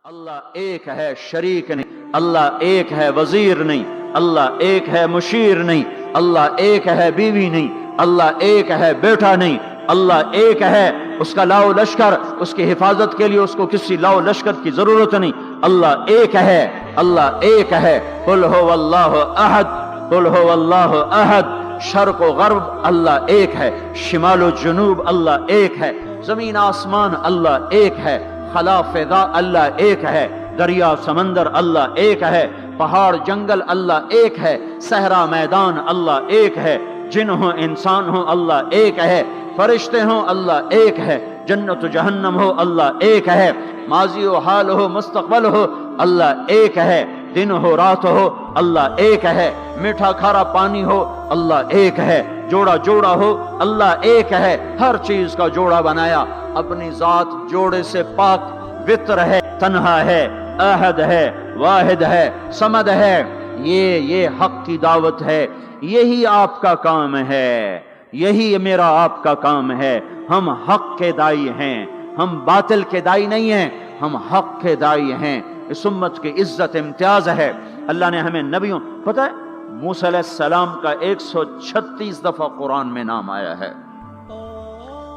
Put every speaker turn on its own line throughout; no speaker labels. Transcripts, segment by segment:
اللہ ایک ہے، شریک نہیں، اللہ ایک ہے، وزیر نہیں، اللہ ایک ہے، مشیر نہیں، اللہ ایک ہے، بیوی نہیں، اللہ ایک ہے، بیٹا نہیں، اللہ ایک ہے، اس کا لاؤ لشکر، اس کی حفاظت کے لیے اس کو کسی لاؤ لشکر کی ضرورت نہیں، اللہ ایک ہے، اللہ ایک ہے۔ قل هو اللہ احد، قل هو اللہ احد۔ شرق و غرب اللہ ایک ہے، شمال و جنوب اللہ ایک ہے، زمین آسمان اللہ ایک ہے، خلا فضا اللہ ایک ہے، دریا سمندر اللہ ایک ہے، پہاڑ جنگل اللہ ایک ہے، صحرا میدان اللہ ایک ہے، جن ہو انسان ہو اللہ ایک ہے، فرشتے ہوں اللہ ایک ہے، جنت و جہنم ہو اللہ ایک ہے، ماضی و حال ہو مستقبل ہو اللہ ایک ہے، دن ہو رات ہو اللہ ایک ہے، میٹھا کھارا پانی ہو اللہ ایک ہے، جوڑا جوڑا ہو اللہ ایک ہے، ہر چیز کا جوڑا بنایا، اپنی ذات جوڑے سے پاک، وطر ہے، تنہا ہے، احد ہے، واحد ہے، صمد ہے۔ یہ حق کی دعوت ہے، یہی آپ کا کام ہے، یہی میرا آپ کا کام ہے۔ ہم حق کے دائی ہیں، ہم باطل کے دائی نہیں ہیں، ہم حق کے دائی ہیں۔ اس امت کی عزت امتیاز ہے۔ اللہ نے ہمیں نبیوں، پتہ ہے موسیٰ علیہ السلام کا 136 دفعہ قرآن میں نام آیا ہے،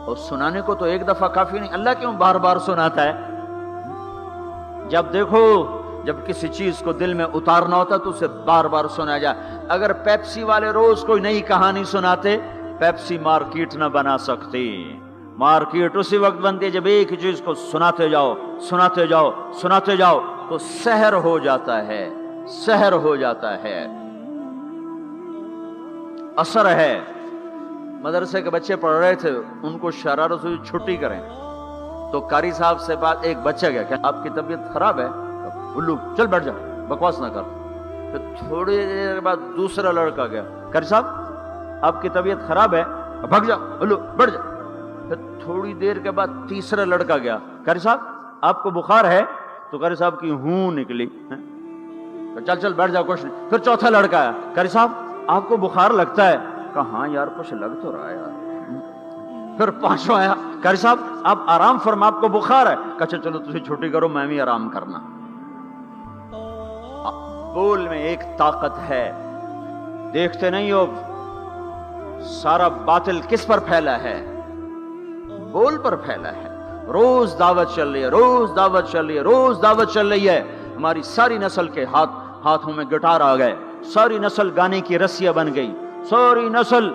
اور سنانے کو تو ایک دفعہ کافی نہیں، اللہ کیوں بار بار سناتا ہے؟ جب دیکھو، جب کسی چیز کو دل میں اتارنا ہوتا تو اسے بار بار سنا جائے۔ اگر پیپسی والے روز کوئی نئی کہانی سناتے، پیپسی مارکیٹ نہ بنا سکتی۔ مارکیٹ اسی وقت بنتی ہے جب ایک چیز کو سناتے جاؤ، سناتے جاؤ، سناتے جاؤ، تو سحر ہو جاتا ہے، سحر ہو جاتا ہے، اثر ہے۔ مدرسے کے بچے پڑھ رہے تھے، ان کو شرارت ہوئی چھٹی کریں، تو قاری صاحب سے بات، ایک بچہ گیا کہ آپ کی طبیعت خراب ہے؟ الو چل بیٹھ جا، بکواس نہ کر۔ پھر تھوڑی دیر بعد دوسرا لڑکا گیا، قاری صاحب آپ کی طبیعت خراب ہے؟ بھگ جا، الو بیٹھ جا۔ پھر تھوڑی دیر کے بعد تیسرا لڑکا گیا، قاری صاحب آپ کو بخار ہے؟ تو قاری صاحب کی ہوں نکلی، چل چل بیٹھ جا، کچھ نہیں۔ پھر چوتھا لڑکا آیا، قاری صاحب آپ کو بخار لگتا ہے؟ کہا ہاں یار کچھ لگ تو رہا ہے یار۔ پھر پانچواں آیا، قاری صاحب آپ آرام فرما، آپ کو بخار ہے؟ کہا چلو تجھے چھٹی کرو، میں بھی آرام کرنا۔ بول میں ایک طاقت ہے، دیکھتے نہیں ہو سارا باطل کس پر پھیلا ہے؟ بول پر پھیلا ہے۔ روز دعوت چل رہی ہے، روز دعوت چل رہی ہے، روز دعوت چل رہی ہے۔ ہماری ساری نسل کے ہاتھوں میں گٹار آ گئے، ساری نسل گانے کی رسیاں بن گئی، ساری نسل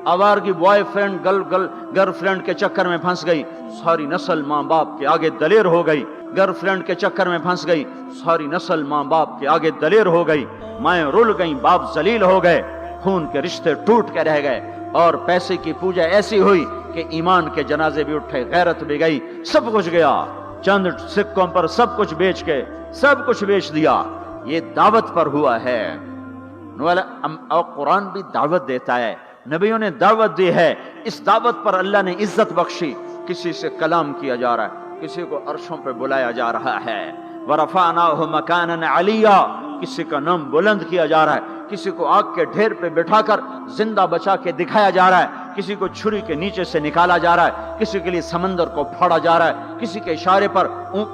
آوارگی بوائے فرینڈ گرل فرینڈ کے چکر میں پھنس گئی، ساری نسل ماں باپ کے آگے دلیر ہو گئی، گرل فرینڈ کے چکر میں پھنس گئی، ساری نسل ماں باپ کے آگے دلیر ہو گئی، مائیں رل گئیں، باپ ذلیل ہو گئے، خون کے رشتے ٹوٹ کے رہ گئے، اور پیسے کی پوجا ایسی ہوئی کہ ایمان کے جنازے بھی اٹھے، غیرت بھی گئی، سب کچھ گیا، چند سکوں پر سب کچھ بیچ کے سب کچھ بیچ دیا۔ یہ دعوت پر ہوا ہے۔ اور قرآن بھی دعوت دیتا ہے، نبیوں نے دعوت دی ہے، اس دعوت پر اللہ نے عزت بخشی۔ کسی سے کلام کیا جا رہا ہے، کسی کو عرشوں پہ بلایا جا رہا ہے، وَرَفَعْنَاهُ مَكَانًا عَلِيًّا، کسی کا نام بلند کیا جا رہا ہے، کسی کو آگ کے ڈھیر پہ بٹھا کر زندہ بچا کے دکھایا جا رہا ہے، کسی کو چھری کے نیچے سے نکالا جا رہا ہے، کسی کے لیے سمندر کو پھاڑا جا رہا ہے، کسی کے اشارے پر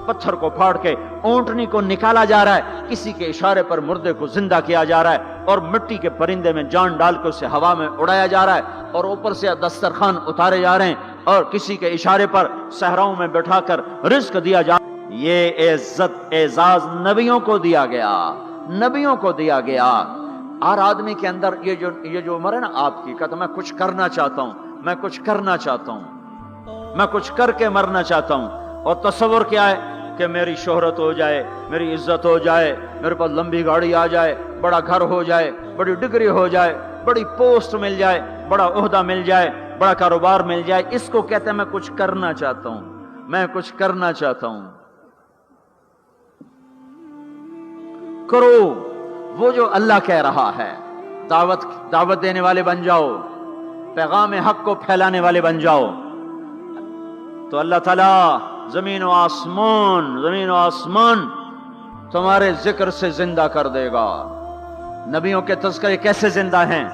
پتھر کو پھاڑ کے اونٹنی کو نکالا جا رہا ہے، کسی کے اشارے پر مردے کو زندہ کیا جا رہا ہے، اور مٹی کے پرندے میں جان ڈال کے اسے ہوا میں اڑایا جا رہا ہے، اور اوپر سے دسترخوان اتارے جا رہے ہیں، اور کسی کے اشارے پر صحراؤں میں بٹھا کر رزق دیا جا رہا ہے۔ یہ عزت اعزاز نبیوں کو دیا گیا، نبیوں کو دیا گیا۔ ہر آدمی کے اندر یہ جو عمر ہے نا آپ کی، کہتا میں کچھ کرنا چاہتا ہوں، میں کچھ کرنا چاہتا ہوں، میں کچھ کر کے مرنا چاہتا ہوں۔ اور تصور کیا ہے کہ میری شہرت ہو جائے، میری عزت ہو جائے، میرے پاس لمبی گاڑی آ جائے، بڑا گھر ہو جائے، بڑی ڈگری ہو جائے، بڑی پوسٹ مل جائے، بڑا عہدہ مل جائے، بڑا کاروبار مل جائے، اس کو کہتے ہیں میں کچھ کرنا چاہتا ہوں، میں کچھ کرنا چاہتا ہوں۔ کرو وہ جو اللہ کہہ رہا ہے، دعوت دینے والے بن جاؤ، پیغام حق کو پھیلانے والے بن جاؤ، تو اللہ تعالیٰ زمین و آسمان تمہارے ذکر سے زندہ کر دے گا۔ نبیوں کے تذکرے کیسے زندہ ہیں؟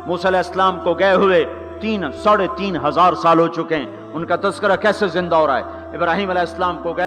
موسیٰ علیہ السلام کو گئے ہوئے 3,500 سال ہو چکے ہیں، ان کا تذکرہ کیسے زندہ ہو رہا ہے؟ ابراہیم علیہ السلام کو گئے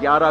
11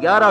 11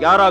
11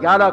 11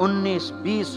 19-20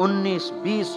19-20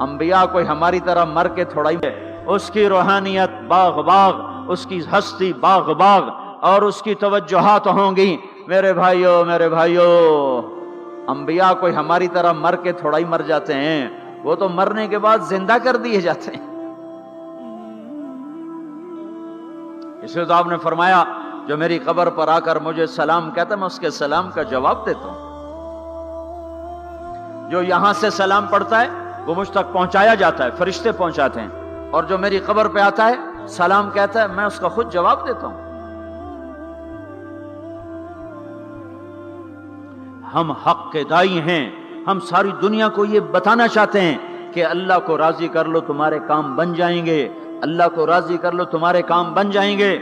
انبیاء کوئی ہماری طرح مر کے تھوڑا ہی ہے، اس کی روحانیت باغ باغ، اس کی ہستی باغ باغ، اور اس کی توجہات ہوں گی۔ میرے بھائیو، انبیاء کوئی ہماری طرح مر کے تھوڑا ہی مر جاتے ہیں، وہ تو مرنے کے بعد زندہ کر دیے جاتے ہیں۔ اس لیے تو آپ نے فرمایا جو میری قبر پر آ کر مجھے سلام کہتا ہے میں اس کے سلام کا جواب دیتا ہوں، جو یہاں سے سلام پڑھتا ہے وہ مجھ تک پہنچایا جاتا ہے، فرشتے پہنچاتے ہیں، اور جو میری قبر پہ آتا ہے سلام کہتا ہے میں اس کا خود جواب دیتا ہوں۔ ہم حق کے دائی ہیں، ہم ساری دنیا کو یہ بتانا چاہتے ہیں کہ اللہ کو راضی کر لو تمہارے کام بن جائیں گے، اللہ کو راضی کر لو تمہارے کام بن جائیں گے۔